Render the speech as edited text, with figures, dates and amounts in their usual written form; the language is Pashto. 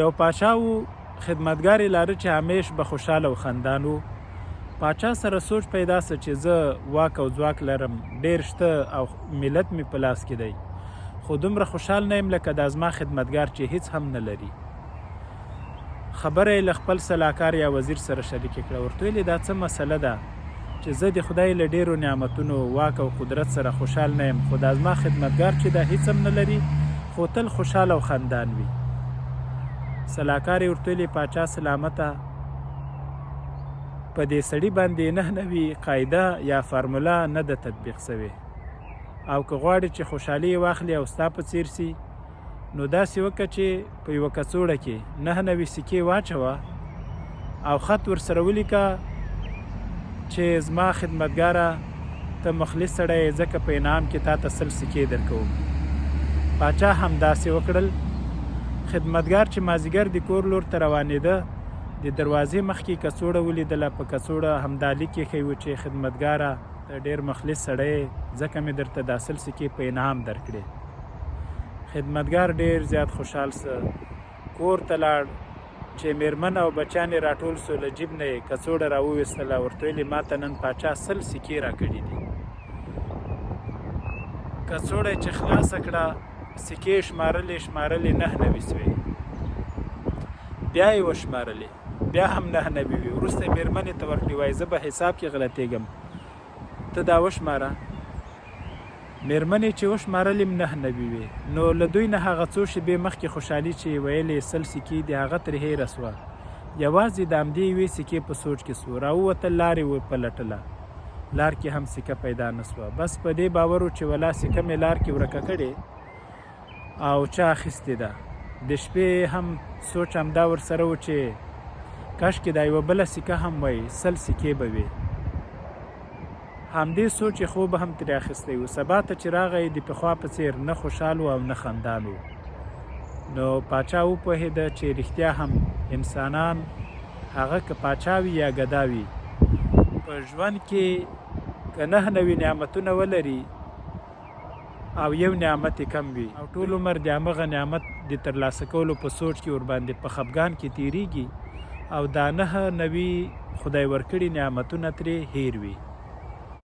یو پاچا و خدمتګار یې لاره چې همیش به خوشحاله او خندان و. پاچا سره سوچ پیدا سه چې زه واک او ځواک لرم، ډېر شته او ملت مې په لاس کې دی، خو دومره خوشحال نه یم لکه دا زما خدمتګار چې هیڅ هم نه لري. خبره یې له خپل سلاکار یا وزیر سره شریکه کړه. ورته ویلې دا څه مسله ده چې زه د خدای له ډېرو نعمتونو واک او قدرت سره خوشحال نه یم، خو دا زما خدمتګار چې دا هیڅ هم نه لري خو تل خوشحاله او خندان وي. سلاکار یې ورته ویلې پاچا سلامته، په دې سړي باندې نه نوي قاعده یا فارموله نه ده تطبیق سوې، او که غواړې چې خوشحالي یې واخلي او ستا په څیر سي نو داسې وکړه چې په یوه کڅوړه کې 9 سکې واچوه او خط ورسره ولیکه چې زما خدمتګاره ته مخلص سړی یې، ځکه په انعام کې تا ته 100 سکې درکوم. پاچا همداسې وکړل. خدمتګار چې مازدیګر د کور لور ته روانېده د دروازې مخکې کڅوړه ولیدله. په کڅوړه همدا لیک ایښی و چې خدمتګاره ته ډېر مخلص سړی یې، ځکه مې درته دا 100 سکې په انعام درکړې. خدمتګار ډېر زیات خوشحال سه، کور ته لاړ چې میرمن او بچیان یې راټول سو، له جیب نه یې کڅوړه راوویستله. ورته ویلې ما ته نن پاچا 100 سکې راکړي دي. کڅوړه یې چې خلاصه کړه، سکې شمارلې 9 سوې. بیا یې وشمارلې، بیا هم 9 وي. وروسته یې میرمنې ته ورکړې، وایي زه به حساب کې غلطېږم، ته دا وشماره. میرمنې چې وشمارلې 9 وي، نو له دوی نه هغه څو شېبې مخکې خوشحالي چې ویلې 100 سکې دي هغه ترې هېره سوه. یوازې د همدې یوې سکې په سوچ کې سو. راووتل، لار یې وپلټله، لار کې هم سکه پیدا نه سوه. بس په دې باور و چې ولا سکه مې لار کې ورکه کړې او چا اخیستې ده. د شپې هم سوچ همدا ورسره و چې کاشکې دا یوه بله سکه هم وای 100 سکې به وي. همدې سوچ یې خوب هم ترې اخیستی و. سبا ته چې راغی د پخوا په څېر نه خوشحال و او نه خندان و. نو پاچا وپوهېده چې رښتیا هم انسانان، هغه که پاچا وي یا ګدا وي، په ژوند کې که 9 نعمتونه ولري او یو نعمت یې کم وي او ټول عمر د همغه نعمت د ترلاسه کولو په سوچ کې ورباندې په خفګان کې تیریږي او دا 9 خدای ورکړي نعمتونه ترې هیر وي.